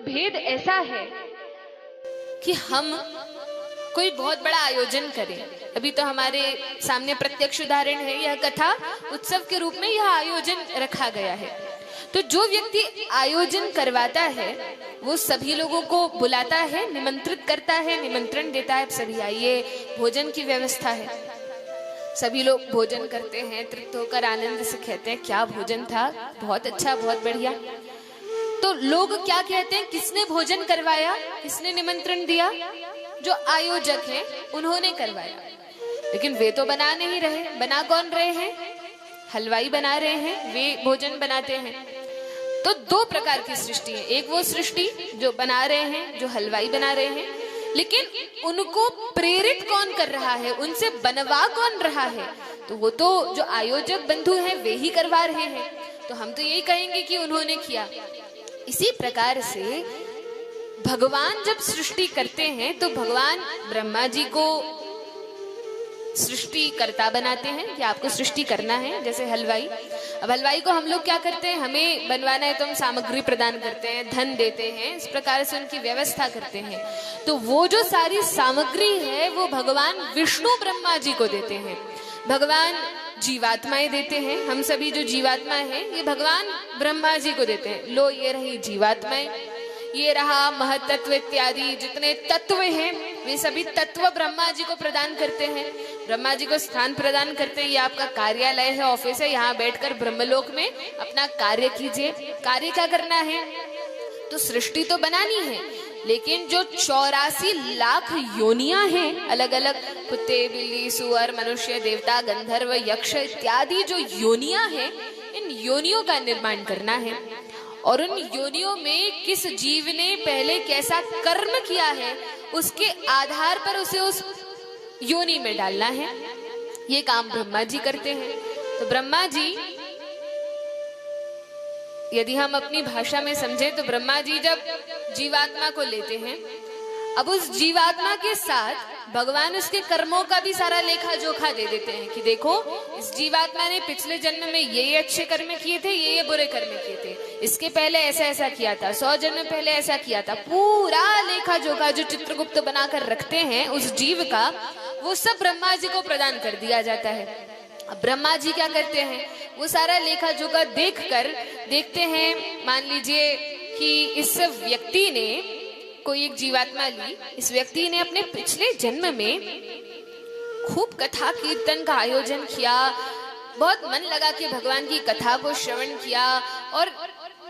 भेद ऐसा है कि हम कोई बहुत बड़ा आयोजन करें। अभी तो हमारे सामने प्रत्यक्ष उदाहरण है, यह कथा उत्सव के रूप में यह आयोजन रखा गया है। तो जो व्यक्ति आयोजन करवाता है वो सभी लोगों को बुलाता है, निमंत्रित करता है, निमंत्रण देता है, सभी आइए, भोजन की व्यवस्था है, सभी लोग भोजन करते हैं, तृप्त होकर आनंद से कहते हैं क्या भोजन था, बहुत अच्छा, बहुत बढ़िया। तो लोग क्या कहते हैं, किसने भोजन करवाया, किसने निमंत्रण दिया? जो आयोजक हैं उन्होंने करवाया। लेकिन वे तो बना नहीं रहे, बना कौन रहे हैं? हलवाई बना रहे हैं, वे भोजन बनाते हैं। तो दो प्रकार की सृष्टि है, एक वो सृष्टि जो बना रहे हैं, जो हलवाई बना रहे हैं, लेकिन उनको प्रेरित कौन कर रहा है, उनसे बनवा कौन रहा है? तो वो तो जो आयोजक बंधु हैं वे ही करवा रहे हैं। तो हम तो यही कहेंगे कि उन्होंने किया। इसी प्रकार से भगवान जब सृष्टि करते हैं तो भगवान ब्रह्मा जी को सृष्टिकर्ता बनाते हैं कि आपको सृष्टि करना है, जैसे हलवाई। अब हलवाई को हम लोग क्या करते हैं, हमें बनवाना है तो हम सामग्री प्रदान करते हैं, धन देते हैं, इस प्रकार से उनकी व्यवस्था करते हैं। तो वो जो सारी सामग्री है वो भगवान विष्णु ब्रह्मा जी को देते हैं। भगवान जीवात्माएं देते हैं, हम सभी जो जीवात्मा हैं ये भगवान ब्रह्मा जी को देते हैं। लो ये रही जीवात्माएं, ये रहा महतत्व इत्यादि जितने तत्व हैं वे सभी तत्व ब्रह्मा जी को प्रदान करते हैं। ब्रह्मा जी को स्थान प्रदान करते हैं, ये आपका कार्यालय है, ऑफिस है, यहाँ बैठकर ब्रह्मलोक में अपना कार्य कीजिए। कार्य क्या करना है? तो सृष्टि तो बनानी है, लेकिन जो 84 लाख योनियां हैं, अलग अलग कुत्ते, बिल्ली, सुअर, मनुष्य, देवता, गंधर्व, यक्ष इत्यादि जो योनियां हैं, इन योनियों का निर्माण करना है। और उन योनियों में किस जीव ने पहले कैसा कर्म किया है उसके आधार पर उसे उस योनि में डालना है। ये काम ब्रह्मा जी करते हैं। तो ब्रह्मा जी, यदि हम अपनी भाषा में समझे तो ब्रह्मा जी जब जीवात्मा को लेते हैं, अब उस जीवात्मा के साथ भगवान उसके कर्मों का भी सारा लेखा जोखा दे देते हैं कि देखो इस जीवात्मा ने पिछले जन्म में ये अच्छे कर्म किए थे, ये बुरे कर्म किए थे, इसके पहले ऐसा ऐसा किया था, 100 जन्म पहले ऐसा किया था। पूरा लेखा जोखा जो चित्रगुप्त बनाकर रखते हैं उस जीव का, वो सब ब्रह्मा जी को प्रदान कर दिया जाता है। अब ब्रह्मा जी क्या करते हैं, वो सारा लेखा जोखा देखते हैं, मान लीजिए कि इस व्यक्ति ने कोई एक जीवात्मा ली, इस व्यक्ति ने अपने पिछले जन्म में खूब कथा कीर्तन का आयोजन किया, बहुत मन लगा के भगवान की कथा को श्रवण किया और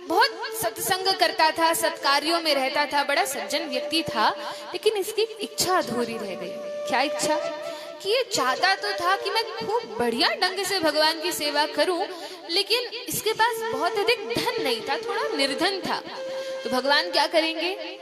बहुत सत्संग करता था, सत्कार्यों में रहता था, बड़ा सज्जन व्यक्ति था। लेकिन इसकी इच्छा अधूरी रह गई। क्या इच्छा? कि ये चाहता तो था कि मैं खूब बढ़िया ढंग से भगवान की सेवा करूं, लेकिन इसके पास बहुत अधिक धन नहीं था, थोड़ा निर्धन था। तो भगवान क्या करेंगे,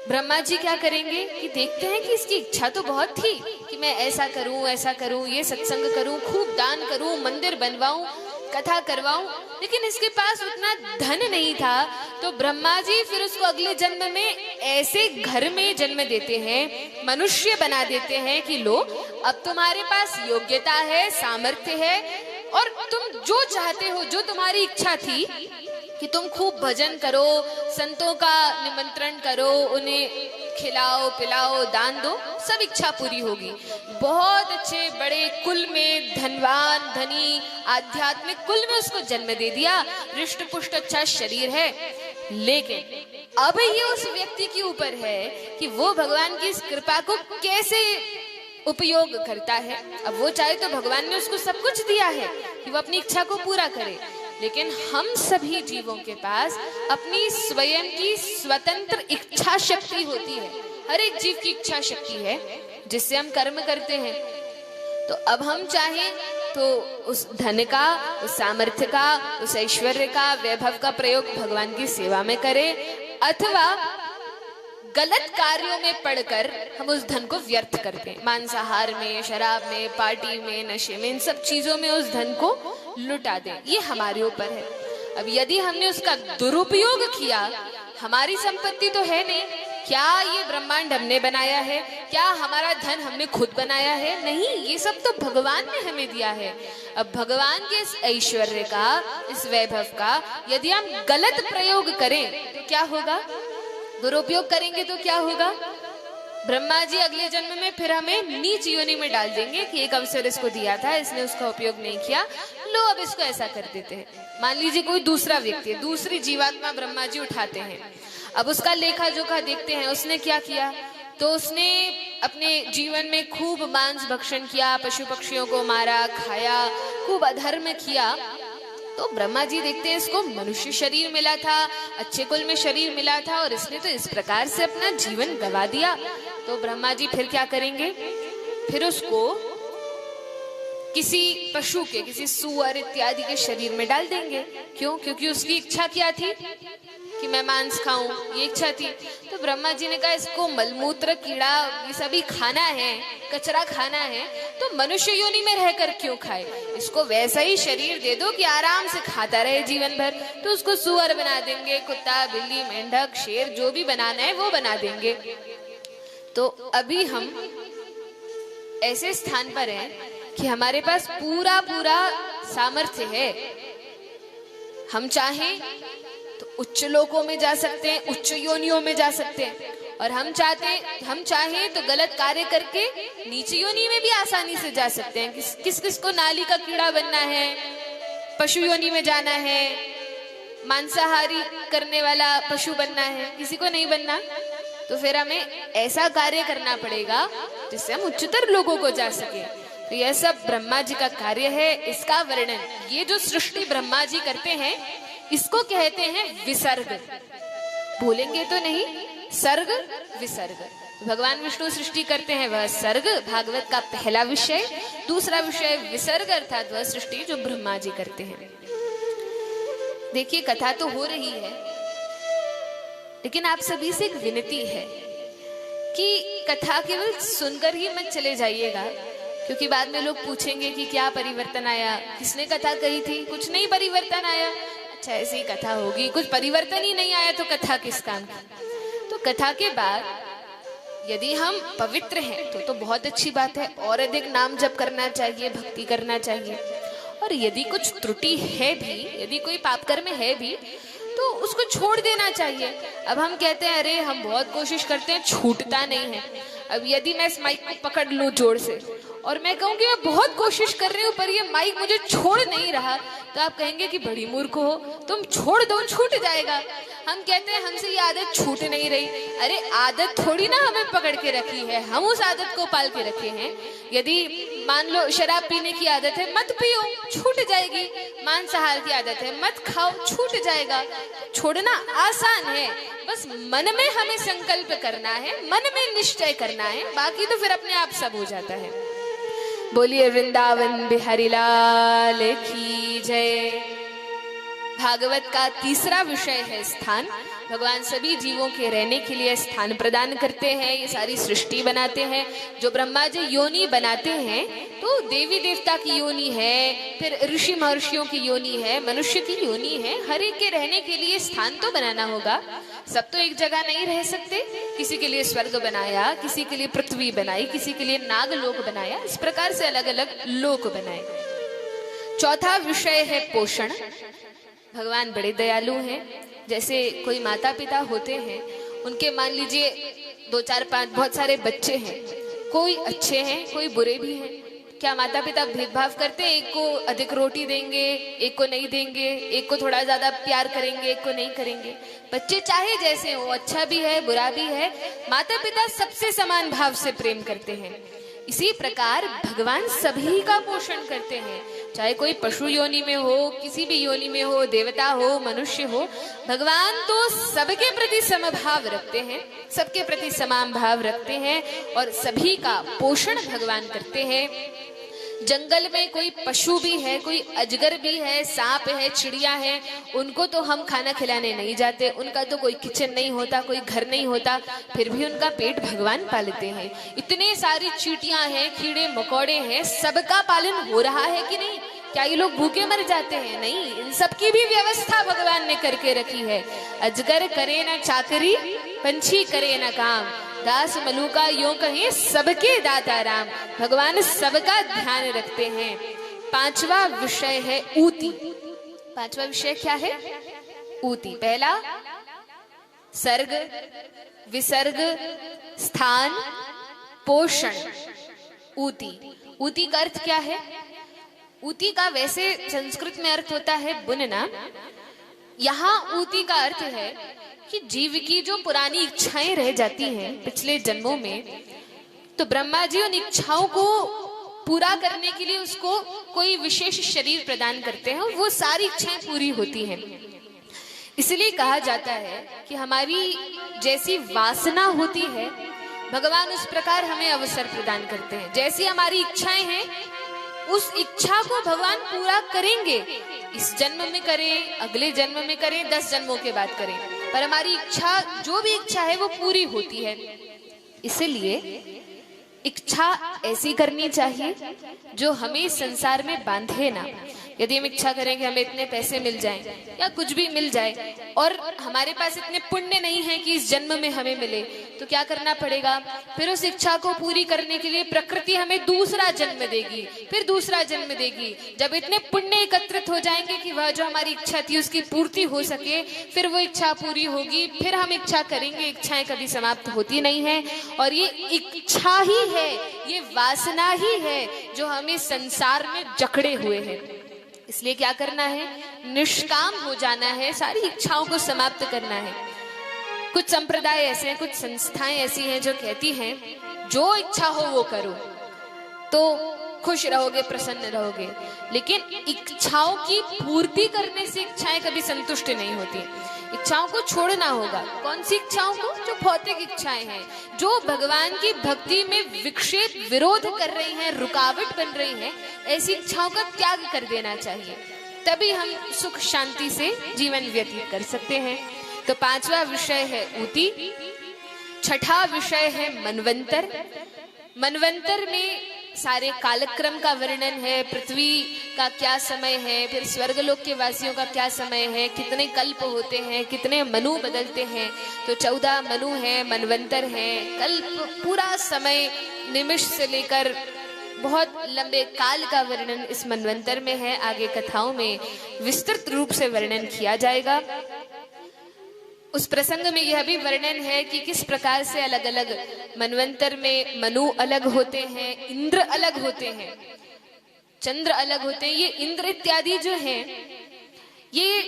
ब्रह्मा जी क्या करेंगे कि देखते हैं कि इसकी इच्छा तो बहुत थी कि मैं ऐसा करूं, ये सत्संग करूं, खूब दान करूं, मंदिर बनवाऊं, कथा करवाऊं, लेकिन इसके पास उतना धन नहीं था। तो ब्रह्मा जी फिर उसको अगले जन्म में ऐसे घर में जन्म देते हैं, मनुष्य बना देते हैं कि लो अब तुम्हारे पास योग्यता है, सामर्थ्य है और तुम जो चाहते हो, जो तुम्हारी इच्छा थी कि तुम खूब भजन करो, संतों का निमंत्रण करो, उन्हें खिलाओ पिलाओ, दान दो, सब इच्छा पूरी होगी। बहुत अच्छे बड़े कुल में, धनवान धनी आध्यात्मिक कुल में उसको जन्म दे दिया, रिष्ट पुष्ट अच्छा शरीर है। लेकिन अब ये उस व्यक्ति के ऊपर है कि वो भगवान की इस कृपा को कैसे उपयोग करता है। अब वो चाहे तो भगवान ने उसको सब कुछ दिया है कि वो अपनी इच्छा को पूरा करे, लेकिन हम सभी जीवों के पास अपनी स्वयं की स्वतंत्र इच्छा शक्ति होती है। हर एक जीव की इच्छा शक्ति है जिससे हम कर्म करते हैं। तो अब हम चाहें तो उस धन का, उस सामर्थ्य का, उस ऐश्वर्य का, वैभव का प्रयोग भगवान की सेवा में करें, अथवा गलत कार्यों में पड़कर हम उस धन को व्यर्थ करते हैं, मांसाहार में, शराब में, पार्टी में, नशे में, इन सब चीजों में उस धन को लुटा दें। ये हमारे ऊपर है। अब यदि हमने उसका दुरुपयोग किया, हमारी संपत्ति तो है नहीं, क्या ये ब्रह्मांड हमने बनाया है? क्या हमारा धन हमने खुद बनाया है? नहीं, ये सब तो भगवान ने हमें दिया है। अब भगवान के इस ऐश्वर्य का, इस वैभव का यदि हम गलत प्रयोग करें तो क्या होगा? दुरुपयोग करेंगे तो क्या होगा? ब्रह्मा जी अगले जन्म में फिर हमें नीच योनि में डाल देंगे कि एक अवसर इसको दिया था, इसने उसका उपयोग नहीं किया, लो अब इसको ऐसा कर देते हैं। मान लीजिए कोई दूसरा व्यक्ति है, दूसरी जीवात्मा ब्रह्मा जी उठाते हैं, अब उसका लेखा जोखा देखते हैं, उसने क्या किया, तो उसने अपने जीवन में खूब मांस भक्षण किया, पशु पक्षियों को मारा, खाया, खूब अधर्म किया। तो ब्रह्मा जी देखते हैं इसको मनुष्य शरीर मिला था, अच्छे कुल में शरीर मिला था, और इसने तो इस प्रकार से अपना जीवन गवा दिया। तो ब्रह्मा जी फिर क्या करेंगे, फिर उसको किसी पशु के, किसी सुअर इत्यादि के शरीर में डाल देंगे। क्यों? क्योंकि उसकी इच्छा क्या थी कि मैं मांस खाऊं, ये इच्छा थी। तो ब्रह्मा जी ने कहा इसको मलमूत्र, कीड़ा, ये सभी खाना है, कचरा खाना है, तो मनुष्य योनि में रहकर क्यों खाए, इसको वैसा ही शरीर दे दो कि आराम से खाता रहे जीवन भर। तो उसको सुअर बना देंगे, कुत्ता, बिल्ली, मेंढक, शेर, जो भी बनाना है वो बना देंगे। तो अभी हम ऐसे स्थान पर हैं कि हमारे पास पूरा पूरा सामर्थ्य है। हम चाहें तो उच्च लोकों में जा सकते हैं, उच्च योनियों में जा सकते हैं, और हम चाहें तो गलत कार्य करके नीचे योनि में भी आसानी से जा सकते हैं। किस किस को नाली का कीड़ा बनना है, पशु योनि में जाना है, मांसाहारी करने वाला पशु बनना है, किसी को नहीं बनना। तो फिर हमें ऐसा कार्य करना पड़ेगा जिससे हम उच्चतर लोगों को जा सके। तो यह सब ब्रह्मा जी का कार्य है। इसका वर्णन, ये जो सृष्टि ब्रह्मा जी करते हैं, इसको कहते हैं विसर्ग। भूलेंगे तो नहीं, सर्ग विसर्ग। भगवान विष्णु सृष्टि करते हैं वह सर्ग, भागवत का पहला विषय। दूसरा विषय विसर्ग, अर्थात वह सृष्टि जो ब्रह्मा जी करते हैं। देखिए कथा तो हो रही है, लेकिन आप सभी से एक विनती है कि कथा केवल सुनकर ही मत चले जाइएगा, क्योंकि बाद में लोग पूछेंगे कि क्या परिवर्तन आया, किसने कथा कही थी, कुछ नहीं परिवर्तन आया, अच्छा ऐसी कथा होगी, कुछ परिवर्तन ही नहीं आया तो कथा किस काम की। तो कथा के बाद यदि हम पवित्र हैं तो बहुत अच्छी बात है, और अधिक नाम जप करना चाहिए, भक्ति करना चाहिए। और यदि कुछ त्रुटि है भी, यदि कोई पाप कर्म है भी, तो उसको छोड़ देना चाहिए। अब हम कहते हैं अरे हम बहुत कोशिश करते हैं, छूटता नहीं है। अब यदि मैं इस माइक को पकड़ लूं जोर से और मैं कहूँ कि मैं बहुत कोशिश कर रही हूँ पर ये माइक मुझे छोड़ नहीं रहा, तो आप कहेंगे कि बड़ी मूर्ख हो, तुम छोड़ दो, छूट जाएगा। हम कहते हैं हमसे ये आदत छूट नहीं रही। अरे आदत थोड़ी ना हमें पकड़ के रखी है, हम उस आदत को पाल के रखे हैं। यदि मान लो शराब पीने की आदत है, मत पियो, छूट जाएगी। मांसाहार की आदत है, मत खाओ, छूट जाएगा। छोड़ना आसान है, बस मन में हमें संकल्प करना है, मन में निश्चय करना है, बाकी तो फिर अपने आप सब हो जाता है। बोलिए वृंदावन बिहारी लाल की जय। भागवत का तीसरा विषय है स्थान। भगवान सभी जीवों के रहने के लिए स्थान प्रदान करते हैं, ये सारी सृष्टि बनाते हैं। जो ब्रह्मा जी योनि बनाते हैं तो देवी देवता की योनि है, फिर ऋषि महर्षियों की योनि है, मनुष्य की योनि है। हर एक के रहने के लिए स्थान तो बनाना होगा, सब तो एक जगह नहीं रह सकते। किसी के लिए स्वर्ग बनाया, किसी के लिए पृथ्वी बनाई, किसी के लिए नागलोक बनाया, इस प्रकार से अलग अलग लोक बनाए। चौथा विषय है पोषण। भगवान बड़े दयालु हैं। जैसे कोई माता पिता होते हैं, उनके मान लीजिए 2 4 5 बहुत सारे बच्चे हैं, कोई अच्छे हैं कोई बुरे भी हैं। क्या माता पिता भेदभाव करते हैं? एक को अधिक रोटी देंगे, एक को नहीं देंगे, एक को थोड़ा ज्यादा प्यार करेंगे, एक को नहीं करेंगे। बच्चे चाहे जैसे हो, अच्छा भी है बुरा भी है, माता पिता सबसे समान भाव से प्रेम करते हैं। इसी प्रकार भगवान सभी का पोषण करते हैं, चाहे कोई पशु योनि में हो, किसी भी योनि में हो, देवता हो, मनुष्य हो। भगवान तो सबके प्रति समभाव रखते हैं, सबके प्रति समान भाव रखते हैं और सभी का पोषण भगवान करते हैं। जंगल में कोई पशु भी है, कोई अजगर भी है, सांप है, चिड़िया है, उनको तो हम खाना खिलाने नहीं जाते, उनका तो कोई किचन नहीं होता, कोई घर नहीं होता, फिर भी उनका पेट भगवान पालते हैं। इतने सारी चींटियां हैं, कीड़े मकोड़े हैं, सबका पालन हो रहा है कि नहीं? क्या ये लोग भूखे मर जाते हैं? नहीं, इन सबकी भी व्यवस्था भगवान ने करके रखी है। अजगर करे न चाकरी, पंछी करे न काम, दास मलुका यो कहे सबके दाता राम। भगवान सबका ध्यान रखते हैं। पांचवा विषय है ऊती। पांचवा विषय क्या है? ऊती। पहला सर्ग, विसर्ग, स्थान, पोषण, ऊती। ऊती का अर्थ क्या है? ऊती का वैसे संस्कृत में अर्थ होता है बुनना। यहाँ ऊती का अर्थ है कि जीव की जो पुरानी इच्छाएं रह जाती हैं पिछले जन्मों में, तो ब्रह्मा जी उन इच्छाओं को पूरा करने के लिए उसको कोई विशेष शरीर प्रदान करते हैं, वो सारी इच्छाएं पूरी होती हैं। इसलिए कहा जाता है कि हमारी जैसी वासना होती है, भगवान उस प्रकार हमें अवसर प्रदान करते हैं। जैसी हमारी इच्छाएं हैं, उस इच्छा को भगवान पूरा करेंगे। इस जन्म में करें, अगले जन्म में करें, 10 जन्मों के बाद करें, पर हमारी इच्छा, जो भी इच्छा है वो पूरी होती है। इसलिए इच्छा ऐसी करनी चाहिए जो हमें संसार में बांधे ना। यदि हम इच्छा करें कि हमें इतने पैसे मिल जाएं या कुछ भी मिल जाए और हमारे पास इतने पुण्य नहीं है कि इस जन्म में हमें मिले, तो क्या करना पड़ेगा? फिर उस इच्छा को पूरी करने के लिए प्रकृति हमें दूसरा जन्म देगी, फिर दूसरा जन्म देगी। जब इतने पुण्य एकत्रित हो जाएंगे कि वह जो हमारी इच्छा थी उसकी पूर्ति हो सके, फिर वो इच्छा पूरी होगी, फिर हम इच्छा करेंगे। इच्छाएं कभी समाप्त होती नहीं है, और ये इच्छा ही है, ये वासना ही है जो हमें संसार में जकड़े हुए है। इसलिए क्या करना है? निष्काम हो जाना है, सारी इच्छाओं को समाप्त करना है। कुछ संप्रदाय ऐसे हैं, कुछ संस्थाएं ऐसी हैं जो कहती हैं जो इच्छा हो वो करो तो खुश रहोगे, प्रसन्न रहोगे। लेकिन इच्छाओं की पूर्ति करने से इच्छाएं कभी संतुष्ट नहीं होती। इच्छाओं को छोड़ना होगा। कौन सी इच्छाओं को? जो भौतिक इच्छाएं हैं, जो भगवान की भक्ति में विक्षेप, विरोध कर रही हैं, रुकावट बन रही हैं, ऐसी इच्छाओं का त्याग कर देना चाहिए। तभी हम सुख शांति से जीवन व्यतीत कर सकते हैं। तो 5वां विषय है ऊती, 6ठा विषय है मनवंतर। मनवंतर में सारे कालक्रम का वर्णन है, पृथ्वी का क्या समय है, फिर स्वर्गलोक के वासियों का क्या समय है, कितने कल्प होते हैं, कितने मनु बदलते हैं। तो 14 मनु है, मनवंतर है, कल्प, पूरा समय, निमिष से लेकर बहुत लंबे काल का वर्णन इस मनवंतर में है। आगे कथाओं में विस्तृत रूप से वर्णन किया जाएगा। उस प्रसंग में यह भी वर्णन है कि किस प्रकार से अलग अलग मनवंतर में मनु अलग होते हैं, इंद्र अलग होते हैं, चंद्र अलग होते हैं। ये इंद्र इत्यादि जो हैं, ये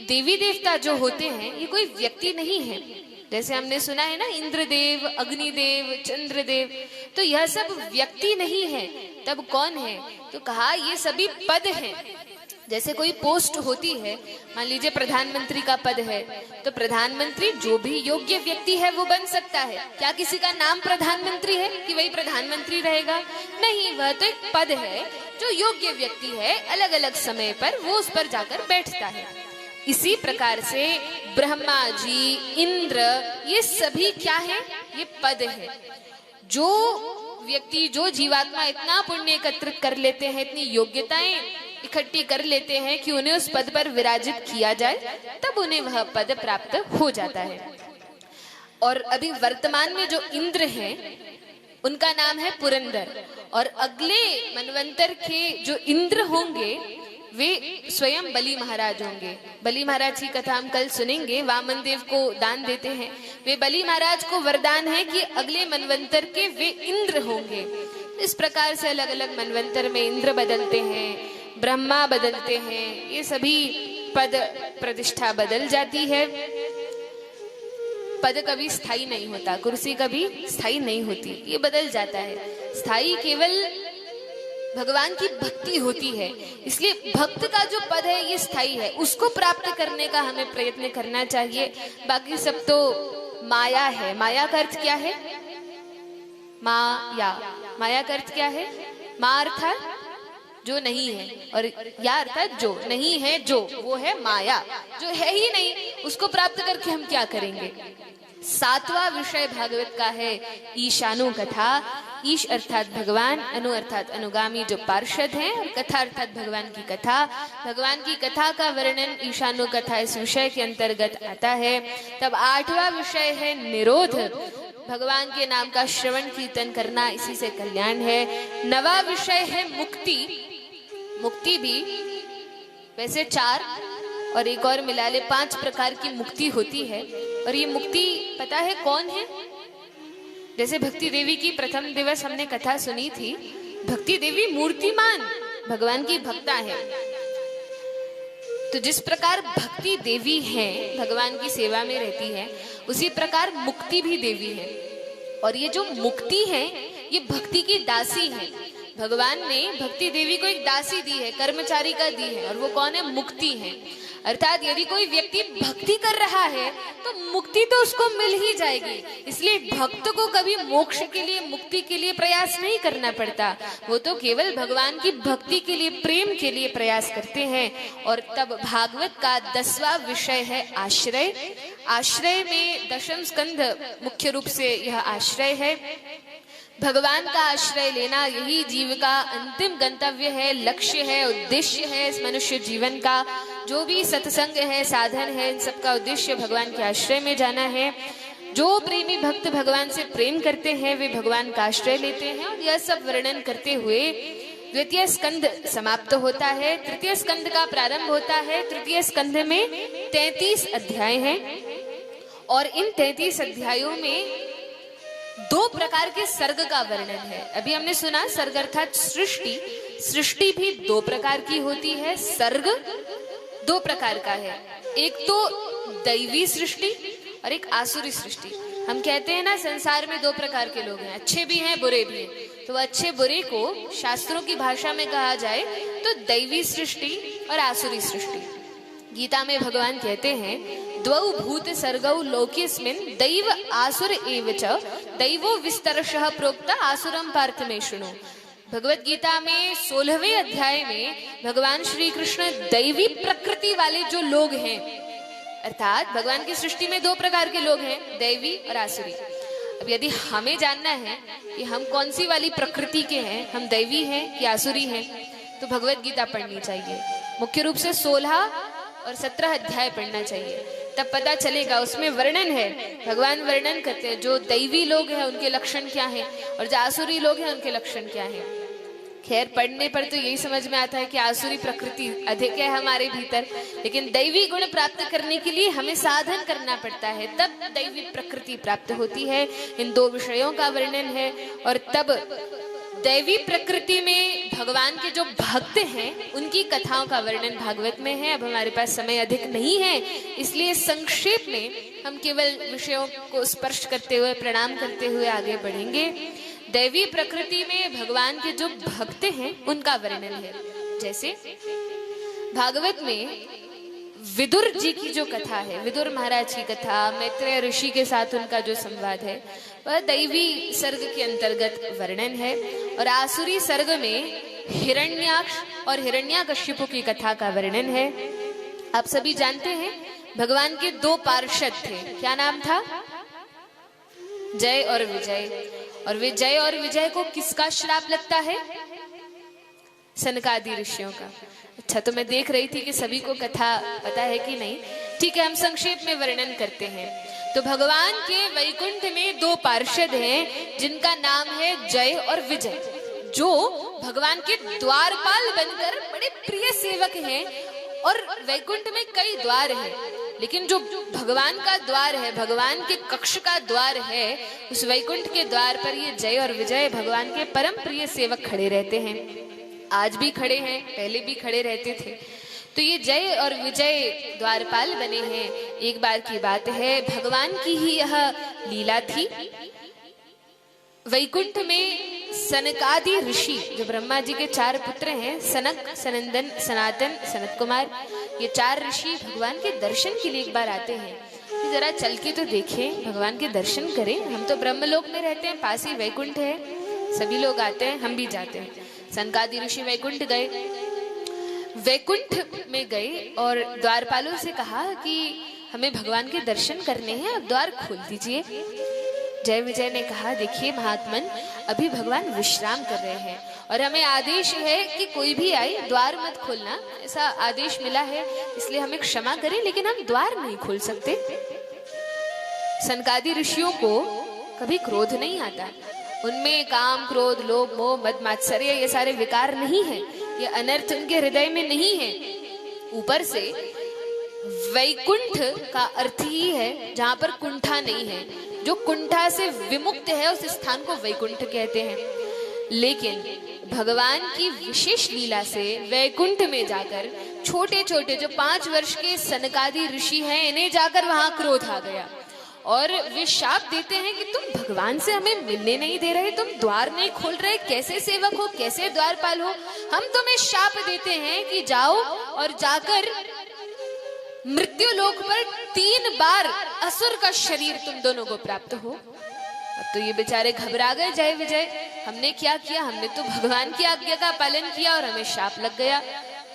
देवी देवता जो होते हैं, ये कोई व्यक्ति नहीं है। जैसे हमने सुना है ना, इंद्रदेव, अग्निदेव, चंद्रदेव, तो यह सब व्यक्ति नहीं है। तब कौन है? तो कहा ये सभी पद हैं। जैसे कोई पोस्ट होती है, मान लीजिए प्रधानमंत्री का पद है, तो प्रधानमंत्री जो भी योग्य व्यक्ति है वो बन सकता है। क्या किसी का नाम प्रधानमंत्री है कि वही प्रधानमंत्री रहेगा? नहीं, वह तो एक पद है। जो योग्य व्यक्ति है, अलग अलग समय पर वो उस पर जाकर बैठता है। इसी प्रकार से ब्रह्मा जी, इंद्र, ये सभी क्या है? ये पद है। जो व्यक्ति, जो जीवात्मा इतना पुण्य एकत्रित कर लेते हैं, इतनी योग्यताएं इकट्ठी कर लेते हैं कि उन्हें उस पद पर विराजित किया जाए, तब उन्हें वह पद प्राप्त हो जाता है। और अभी वर्तमान में जो इंद्र हैं, उनका नाम है पुरंदर। और अगले मनवंतर के जो इंद्र होंगे वे स्वयं बलि महाराज होंगे। बलि महाराज की कथा हम कल सुनेंगे। वामन देव को दान देते हैं, वे बलि महाराज को वरदान है कि अगले मनवंतर के वे इंद्र होंगे। इस प्रकार से अलग अलग मनवंतर में इंद्र बदलते हैं, ब्रह्मा बदलते हैं, ये सभी पद प्रतिष्ठा बदल जाती है। पद कभी स्थायी नहीं होता, कुर्सी कभी स्थायी नहीं होती, ये बदल जाता है। स्थायी केवल भगवान की भक्ति होती है। इसलिए भक्त का जो पद है ये स्थायी है, उसको प्राप्त करने का हमें प्रयत्न करना चाहिए। बाकी सब तो माया है। माया का अर्थ क्या है? माया। माया का अर्थ क्या है? मा अर्थात जो नहीं है, और या अर्थात जो नहीं है, जो वो है माया। जो है ही नहीं, उसको प्राप्त करके हम क्या करेंगे? 7वां विषय भागवत का है ईशानु कथा। ईश अर्थात भगवान, अनु अर्थात अनुगामी जो पार्षद हैं, और कथा अर्थात भगवान की कथा। भगवान की कथा का वर्णन ईशानु कथा इस विषय के अंतर्गत आता है। तब 8वां विषय है निरोध। भगवान के नाम का श्रवण कीर्तन करना, इसी से कल्याण है। 9वां विषय है मुक्ति। मुक्ति भी वैसे 4, और एक और मिला ले, 5 प्रकार की मुक्ति होती है। और ये मुक्ति पता है कौन है? जैसे भक्ति देवी की प्रथम दिवस हमने कथा सुनी थी, भक्ति देवी मूर्तिमान भगवान की भक्ता है। तो जिस प्रकार भक्ति देवी है, भगवान की सेवा में रहती है, उसी प्रकार मुक्ति भी देवी है। और ये जो मुक्ति है ये भक्ति की दासी है। भगवान ने भक्ति देवी को एक दासी दी है, कर्मचारी का दी है, और वो कौन है? मुक्ति है। अर्थात यदि कोई व्यक्ति भक्ति कर रहा है तो मुक्ति तो उसको मिल ही जाएगी। इसलिए भक्त को कभी मोक्ष के लिए, मुक्ति के लिए प्रयास नहीं करना पड़ता। वो तो केवल भगवान की भक्ति के लिए, प्रेम के लिए प्रयास करते हैं। और तब भागवत का 10वां विषय है आश्रय। आश्रय में दशम स्कंध मुख्य रूप से यह आश्रय है। भगवान का आश्रय लेना यही जीव का अंतिम गंतव्य है, लक्ष्य है, उद्देश्य है इस मनुष्य जीवन का। जो भी सत्संग है, साधन है, इन सबका उद्देश्य भगवान के आश्रय में जाना है। जो प्रेमी भक्त भगवान से प्रेम करते हैं वे भगवान का आश्रय लेते हैं। और यह सब वर्णन करते हुए द्वितीय स्कंद समाप्त होता है, तृतीय स्कंद का प्रारंभ होता है। तृतीय स्कंद में 33 अध्याय हैं और इन 33 अध्यायों में 2 प्रकार के सर्ग का वर्णन है। अभी हमने सुना सर्ग अर्थात सृष्टि। सृष्टि भी 2 प्रकार की होती है, सर्ग 2 प्रकार का है। एक तो दैवी सृष्टि और एक आसुरी सृष्टि। हम कहते हैं ना संसार में 2 प्रकार के लोग हैं, अच्छे भी हैं बुरे भी हैं। तो अच्छे बुरे को शास्त्रों की भाषा में कहा जाए तो दैवी सृष्टि और आसुरी सृष्टि। गीता में भगवान कहते हैं द्वौ भूत सर्गौ लोकेस्मिन् दैव आसुर एव च दैवो विस्तरशः प्रोक्ता आसुरम पार्थ मे शृणु। भगवत गीता में 16वें अध्याय में भगवान श्री कृष्ण दैवी प्रकृति वाले जो लोग हैं, अर्थात भगवान की सृष्टि में 2 प्रकार के लोग हैं, दैवी और आसुरी। अब यदि हमें जानना है कि हम कौन सी वाली प्रकृति के हैं, हम दैवी हैं कि आसुरी हैं, तो भगवत गीता पढ़नी चाहिए। मुख्य रूप से 16 और 17 अध्याय पढ़ना चाहिए, तब पता चलेगा। उसमें वर्णन है, भगवान वर्णन करते हैं जो दैवी लोग हैं उनके लक्षण क्या हैं और जो आसुरी लोग हैं उनके लक्षण क्या हैं। खैर पढ़ने पर तो यही समझ में आता है कि आसुरी प्रकृति अधिक है हमारे भीतर, लेकिन दैवी गुण प्राप्त करने के लिए हमें साधन करना पड़ता है, तब दैवी प्रकृति प्राप्त होती है। इन 2 विषयों का वर्णन है। और तब दैवी प्रकृति में भगवान के जो भक्त हैं उनकी कथाओं का वर्णन भागवत में है। अब हमारे पास समय अधिक नहीं है, इसलिए संक्षेप में हम केवल विषयों को स्पर्श करते हुए, प्रणाम करते हुए आगे बढ़ेंगे। दैवी प्रकृति में भगवान के जो भक्त हैं उनका वर्णन है। जैसे भागवत में विदुर जी की जो कथा है, विदुर महाराज की कथा, मैत्रेय ऋषि के साथ उनका जो संवाद है, वह दैवी सर्ग के अंतर्गत वर्णन है। और आसुरी सर्ग में हिरण्याक्ष और हिरण्याकश्यप की कथा का वर्णन है। आप सभी जानते हैं भगवान के 2 पार्षद थे, क्या नाम था? जय और विजय। और वे जय और विजय को किसका श्राप लगता है? सनकादि ऋषियों का। अच्छा, तो मैं देख रही थी कि सभी को कथा पता है कि नहीं। ठीक है, हम संक्षेप में वर्णन करते हैं। तो भगवान के वैकुंठ में 2 पार्षद हैं जिनका नाम है जय और विजय, जो भगवान के द्वारपाल बनकर बड़े प्रिय सेवक हैं। और वैकुंठ में कई द्वार हैं, लेकिन जो भगवान का द्वार है, भगवान के कक्ष का द्वार है, उस वैकुंठ के द्वार पर ये जय और विजय भगवान के परम प्रिय सेवक खड़े रहते हैं। आज भी खड़े हैं, पहले भी खड़े रहते थे। तो ये जय और विजय द्वारपाल बने हैं। एक बार की बात है, भगवान की ही यह लीला थी। वैकुंठ में सनकादि ऋषि, जो ब्रह्मा जी के 4 पुत्र हैं, सनक, सनंदन, सनातन, सनत कुमार, ये 4 ऋषि भगवान के दर्शन के लिए एक बार आते हैं कि जरा चल के तो देखें, भगवान के दर्शन करें। हम तो ब्रह्मलोक में रहते हैं, पास ही वैकुंठ है, सभी लोग आते हैं, हम भी जाते हैं। सनकादि ऋषि वैकुंठ गए। वैकुंठ में गए और द्वारपालों से कहा कि हमें भगवान के दर्शन करने हैं, अब द्वार खोल दीजिए। जय विजय ने कहा, देखिए महात्मन, अभी भगवान विश्राम कर रहे हैं और हमें आदेश है कि कोई भी आए द्वार मत खोलना, ऐसा आदेश मिला है, इसलिए हमें क्षमा करें, लेकिन हम द्वार नहीं खोल सकते। सनकादि ऋषियों को कभी क्रोध नहीं आता, उनमें काम, क्रोध, लोभ, मोह, मद, मात्सर्य ये सारे विकार नहीं है, ये अनर्थ उनके हृदय में नहीं है। ऊपर से वैकुंठ का अर्थ ही है जहां पर कुंठा नहीं है, जो कुंठा से विमुक्त है उस स्थान को वैकुंठ कहते हैं। लेकिन भगवान की विशेष लीला से वैकुंठ में जाकर छोटे छोटे जो 5 वर्ष के सनकादि ऋषि हैं, इन्हें जाकर वहां क्रोध आ गया और वे शाप देते हैं कि तुम भगवान से हमें मिलने नहीं दे रहे, तुम द्वार नहीं खोल रहे, कैसे सेवक हो, कैसे द्वारपाल हो। हम तुम्हें शाप देते हैं कि जाओ और जाकर मृत्यु लोक पर 3 बार असुर का शरीर तुम दोनों को प्राप्त हो। अब तो ये बेचारे घबरा गए, जय विजय, हमने क्या किया, हमने तो भगवान की आज्ञा का पालन किया और हमें शाप लग गया।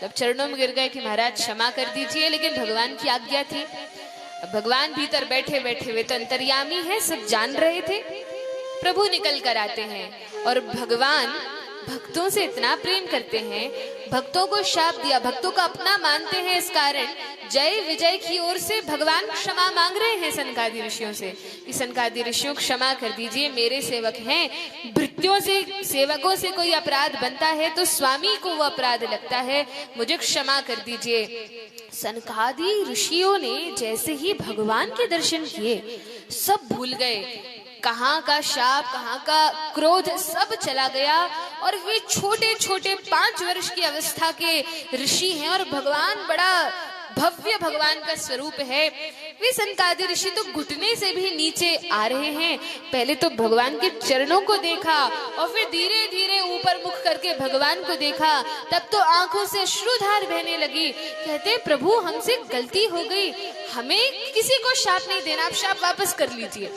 तब चरणों में गिर गए कि महाराज क्षमा कर दीजिए, लेकिन भगवान की आज्ञा थी। अब भगवान भीतर बैठे बैठे वे तो अंतर्यामी है, सब जान रहे थे। प्रभु निकल कर आते हैं और भगवान भक्तों से इतना प्रेम करते हैं, भक्तों को शाप दिया, भक्तों को अपना मानते हैं, इस कारण जय विजय की ओर से भगवान क्षमा मांग रहे हैं सनकादि ऋषियों से कि सनकादि ऋषियों क्षमा कर दीजिए, मेरे सेवक हैं, भृत्यों से सेवकों से कोई अपराध बनता है तो स्वामी को वो अपराध लगता है, मुझे क्षमा कर दीजिए। सनकादि ऋषियों ने जैसे ही भगवान के दर्शन किए सब भूल गए, कहाँ का शाप, कहाँ का क्रोध, सब चला गया और वे छोटे छोटे 5 वर्ष की अवस्था के ऋषि हैं और भगवान बड़ा भव्य भगवान का स्वरूप है। वे सनकादि ऋषि तो घुटने से भी नीचे आ रहे हैं। पहले तो भगवान के चरणों को देखा और फिर धीरे धीरे ऊपर मुख करके भगवान को देखा, तब तो आंखों से अश्रुधार बहने लगी। कहते प्रभु हमसे गलती हो गई, हमें किसी को शाप नहीं देना, आप शाप वापस कर लीजिए।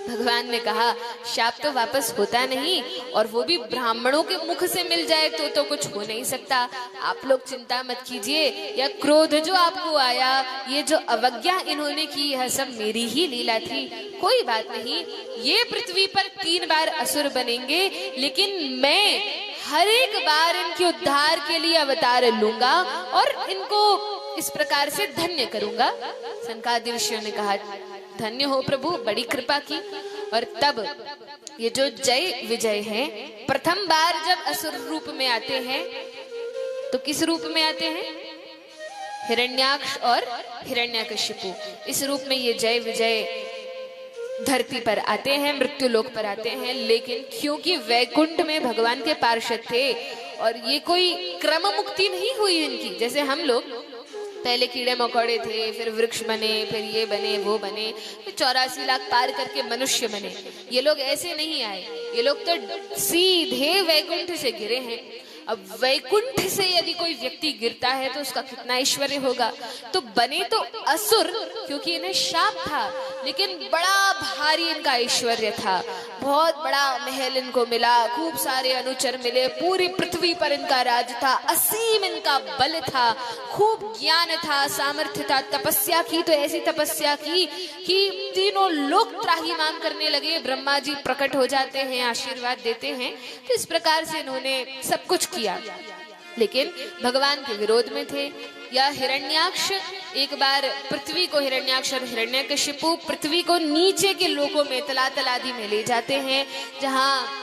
भगवान ने कहा शाप तो वापस होता नहीं, और वो भी ब्राह्मणों के मुख से मिल जाए तो कुछ हो नहीं सकता। आप लोग चिंता मत कीजिए, यह क्रोध जो आपको आया, ये जो अवज्ञा इन्होंने की, यह सब मेरी ही लीला थी, कोई बात नहीं। ये पृथ्वी पर 3 बार असुर बनेंगे, लेकिन मैं हर एक बार इनके उद्धार के लिए अवतार लूंगा और इनको इस प्रकार से धन्य करूंगा। सनकादि ऋषियों ने कहा धन्य हो प्रभु, बड़ी कृपा की। और तब ये जो जय विजय है, प्रथम बार जब असुर रूप में आते हैं तो किस रूप में आते हैं? हिरण्याक्ष और हिरण्यकशिपु, इस रूप में ये जय विजय धरती पर आते हैं, मृत्यु लोक पर आते हैं। लेकिन क्योंकि वैकुंठ में भगवान के पार्षद थे और ये कोई क्रम मुक्ति नहीं हुई इनकी, जैसे हम लोग पहले कीड़े मकोड़े थे, फिर वृक्ष बने, फिर ये बने वो बने, फिर 84 लाख पार करके मनुष्य बने। ये लोग ऐसे नहीं आए, ये लोग तो सीधे वैकुंठ से गिरे हैं। अब वैकुंठ से यदि कोई व्यक्ति गिरता है तो उसका कितना ऐश्वर्य होगा। तो बने तो असुर क्योंकि इन्हें शाप था, लेकिन बड़ा भारी इनका ऐश्वर्य था, बहुत बड़ा महल इनको मिला, खूब सारे अनुचर मिले, पूरी पृथ्वी पर इनका राज था, असीम इनका बल था, खूब ज्ञान था, सामर्थ्य था। तपस्या की तो ऐसी तपस्या की कि तीनों लोग त्राहिमाम करने लगे। ब्रह्मा जी प्रकट हो जाते हैं, आशीर्वाद देते हैं। तो इस प्रकार से इन्होंने सब कुछ किया, लेकिन भगवान के विरोध में थे। या हिरण्याक्ष एक बार पृथ्वी को, हिरण्याक्ष और हिरण्यकशिपु पृथ्वी को नीचे के लोकों में, तलातल आदि में ले जाते हैं, जहाँ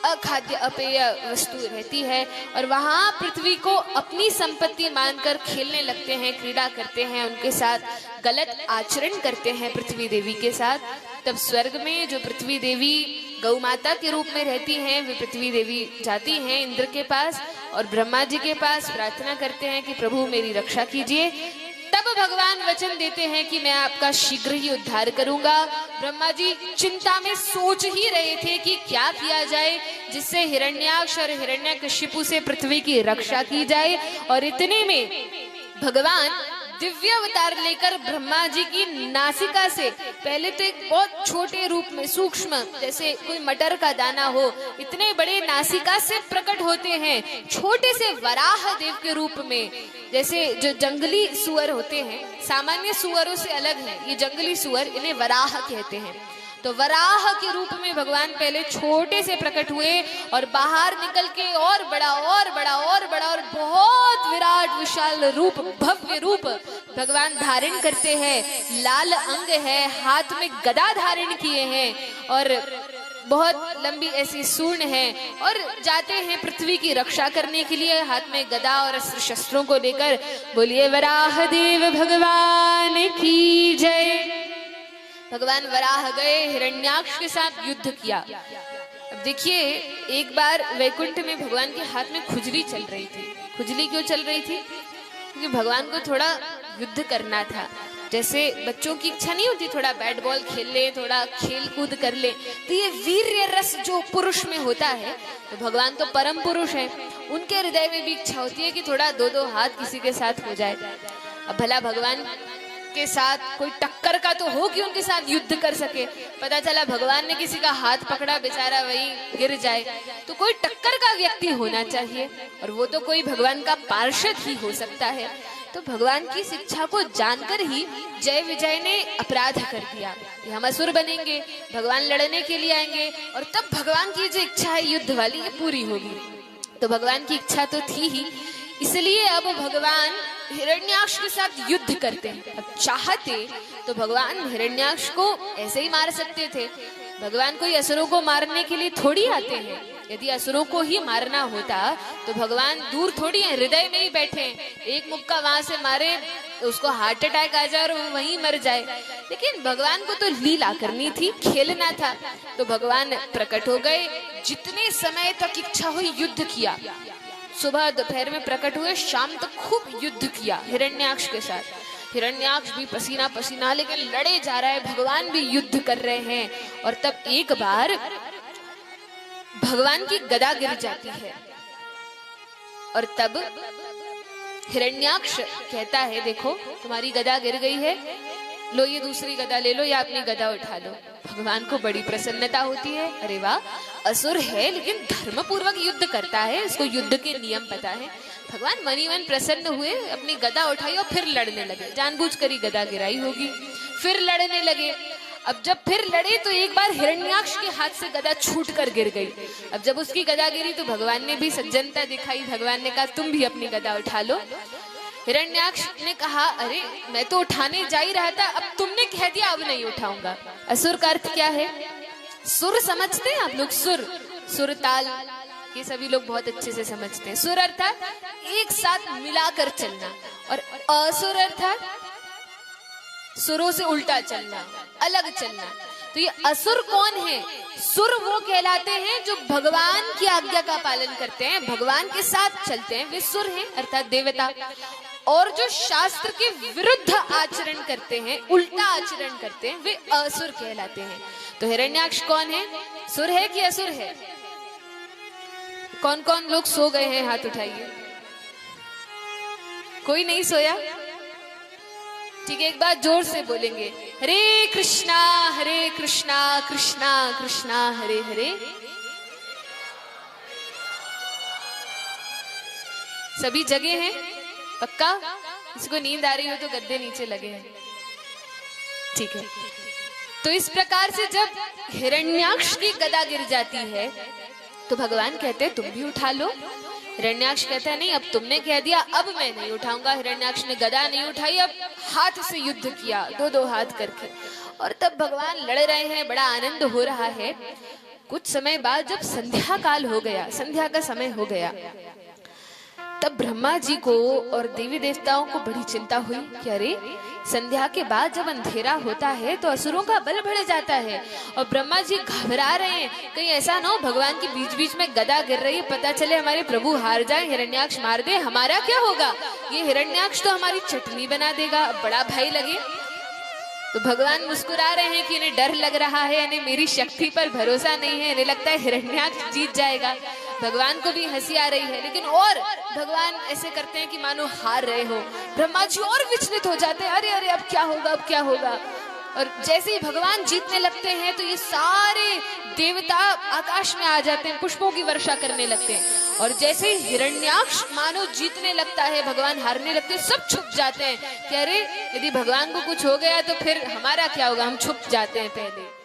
अखाद्य अपेय वस्तु रहती है, और वहां पृथ्वी को अपनी संपत्ति मानकर खेलने लगते हैं, क्रीड़ा करते हैं, उनके साथ गलत आचरण करते हैं पृथ्वी देवी के साथ। तब स्वर्ग में जो पृथ्वी देवी गौ माता के रूप में रहती हैं, वे पृथ्वी देवी जाती हैं इंद्र के पास और ब्रह्मा जी के पास, प्रार्थना करते हैं कि प्रभु मेरी रक्षा कीजिए। तब भगवान वचन देते हैं कि मैं आपका शीघ्र ही उद्धार करूंगा। ब्रह्मा जी चिंता में सोच ही रहे थे कि क्या किया जाए जिससे हिरण्याक्ष और हिरण्यकशिपु से पृथ्वी की रक्षा की जाए। और इतने में भगवान दिव्य अवतार लेकर ब्रह्मा जी की नासिका से, पहले तो एक बहुत छोटे रूप में, सूक्ष्म, जैसे कोई मटर का दाना हो, इतने बड़े नासिका से प्रकट होते हैं, छोटे से वराह देव के रूप में। जैसे जो जंगली सुअर होते हैं, सामान्य सुअरों से अलग है ये जंगली सुअर, इन्हें वराह कहते हैं। तो वराह के रूप में भगवान पहले छोटे से प्रकट हुए और बाहर निकल के और बड़ा और बड़ा और बड़ा और बहुत विराट विशाल रूप, भव्य रूप भगवान धारण करते हैं। लाल अंग है, हाथ में गदा धारण किए हैं और बहुत लंबी ऐसी सूंड है और जाते हैं पृथ्वी की रक्षा करने के लिए, हाथ में गदा और अस्त्र शस्त्रों को लेकर। बोलिए वराह देव भगवान की जय। भगवान वराह गए, हिरण्याक्ष के साथ युद्ध किया। अब देखिए, एक बार वैकुंठ में भगवान के हाथ में खुजली चल रही थी। खुजली क्यों चल रही थी? क्योंकि भगवान को थोड़ा युद्ध करना था। जैसे बच्चों की इच्छा नहीं होती थोड़ा बैट बॉल खेल ले, थोड़ा खेल कूद कर ले, तो ये वीर्य रस जो पुरुष में होता है, तो भगवान तो परम पुरुष है, उनके हृदय में भी इच्छा होती है कि थोड़ा दो दो हाथ किसी के साथ हो जाए। अब भला भगवान के साथ कोई टक्कर का तो हो कि उनके साथ युद्ध कर सके। पता चला भगवान ने किसी का हाथ पकड़ा, बेचारा वही गिर जाए। तो कोई टक्कर का व्यक्ति होना चाहिए, और वो तो कोई भगवान का पार्षद ही हो सकता है। तो भगवान की शिक्षा को जानकर ही जय विजय ने अपराध कर दिया कि हम असुर बनेंगे, भगवान लड़ने के लिए आएंगे, और तब भगवान की जो इच्छा है युद्ध वाली, ये पूरी होगी। तो भगवान की इच्छा तो थी ही, इसलिए अब भगवान हिरण्याक्ष के साथ युद्ध करते हैं। अब चाहते तो भगवान हिरण्याक्ष को ऐसे ही मार सकते थे। भगवान कोई असुरों को मारने के लिए थोड़ी आते हैं। यदि असुरों को ही मारना होता तो भगवान दूर थोड़ी है, हृदय में ही बैठे हैं। एक मुक्का वहां से मारे तो उसको हार्ट अटैक आ जाए और वो वहीं मर जाए। लेकिन भगवान को तो लीला करनी थी, खेलना था। तो भगवान प्रकट हो गए, जितने समय तक इच्छा हुई युद्ध किया। सुबह दोपहर में प्रकट हुए, शाम तक खूब युद्ध किया हिरण्याक्ष के साथ। हिरण्याक्ष भी पसीना पसीना लेकर लड़े जा रहा है, भगवान भी युद्ध कर रहे हैं। और तब एक बार भगवान की गदा गिर जाती है, और तब हिरण्याक्ष कहता है, देखो तुम्हारी गदा गिर गई है, लो ये दूसरी गदा ले लो या अपनी गदा उठा लो। भगवान को बड़ी प्रसन्नता होती है, अरे वाह, असुर है लेकिन धर्म पूर्वक युद्ध करता है, इसको युद्ध के नियम पता है। भगवान मनी मन प्रसन्न हुए, अपनी गदा उठाई और फिर लड़ने लगे। जानबूझकर ही गदा गिराई होगी, फिर लड़ने लगे। अब जब फिर लड़े तो एक बार हिरण्याक्ष के हाथ से गदा छूट कर गिर गई। अब जब उसकी गदा गिरी तो भगवान ने भी सज्जनता दिखाई। भगवान ने कहा तुम भी अपनी गदा उठा लो। हिरण्याक्ष ने कहा, अरे मैं तो उठाने जा ही रहा था, अब तुमने कह दिया अब नहीं उठाऊंगा। असुर का अर्थ क्या है? सुर समझते हैं आप लोग? सुर, सुर ताल, ये सभी लोग बहुत अच्छे से समझते हैं। सुर अर्थात एक साथ मिलाकर चलना, और असुर अर्थात सुरों से उल्टा चलना, अलग चलना। तो ये असुर कौन है? सुर वो कहलाते हैं जो भगवान की आज्ञा का पालन करते हैं, भगवान के साथ चलते हैं, वे सुर हैं अर्थात देवता। और जो शास्त्र के विरुद्ध आचरण करते हैं, उल्टा आचरण करते हैं, वे असुर कहलाते हैं। तो हिरण्याक्ष कौन है? सुर है कि असुर है? कौन कौन लोग सो गए हैं? हाथ उठाइए। कोई नहीं सोया? ठीक है, एक बार जोर से बोलेंगे, हरे कृष्णा कृष्णा कृष्णा हरे हरे। सभी जगह हैं? पक्का? इसको नींद आ रही हो तो गद्दे नीचे लगे हैं। ठीक है, तो इस प्रकार से जब हिरण्याक्ष की गदा गिर जाती है तो भगवान कहते हैं तुम भी उठा लो। हिरण्याक्ष कहता है नहीं, अब तुमने कह दिया, अब मैं नहीं उठाऊंगा। हिरण्याक्ष ने गदा नहीं उठाई, अब हाथ से युद्ध किया, दो दो हाथ करके। और तब भगवान लड़ रहे हैं, बड़ा आनंद हो रहा है। कुछ समय बाद जब संध्या काल हो गया, संध्या का समय हो गया, तब ब्रह्मा जी को और देवी देवताओं को बड़ी चिंता हुई कि अरे संध्या के बाद जब अंधेरा होता है तो असुरों का बल बढ़ जाता है। और ब्रह्मा जी घबरा रहे हैं, कहीं ऐसा ना हो भगवान के बीच बीच में गदा गिर रही है, पता चले हमारे प्रभु हार जाए, हिरण्याक्ष मार दे, हमारा क्या होगा? ये हिरण्याक्ष तो हमारी चटनी बना देगा। बड़ा भय लगे। तो भगवान मुस्कुरा रहे हैं कि इन्हें डर लग रहा है, इन्हें मेरी शक्ति पर भरोसा नहीं है, इन्हें लगता है हिरण्याक्ष जीत जाएगा। भगवान को भी हंसी आ रही है, लेकिन और भगवान ऐसे करते हैं कि मानो हार रहे हो। ब्रह्मा जी और विचलित हो जाते हैं, अरे अरे अब क्या होगा, अब क्या होगा। और जैसे ही भगवान जीतने लगते हैं तो ये सारे देवता आकाश में आ जाते हैं, पुष्पों की वर्षा करने लगते हैं। और जैसे ही हिरण्याक्ष मानो जीतने लगता है, भगवान हारने लगते हैं, सब छुप जाते हैं कि अरे यदि भगवान को कुछ हो गया तो फिर हमारा क्या होगा, हम छुप जाते हैं पहले।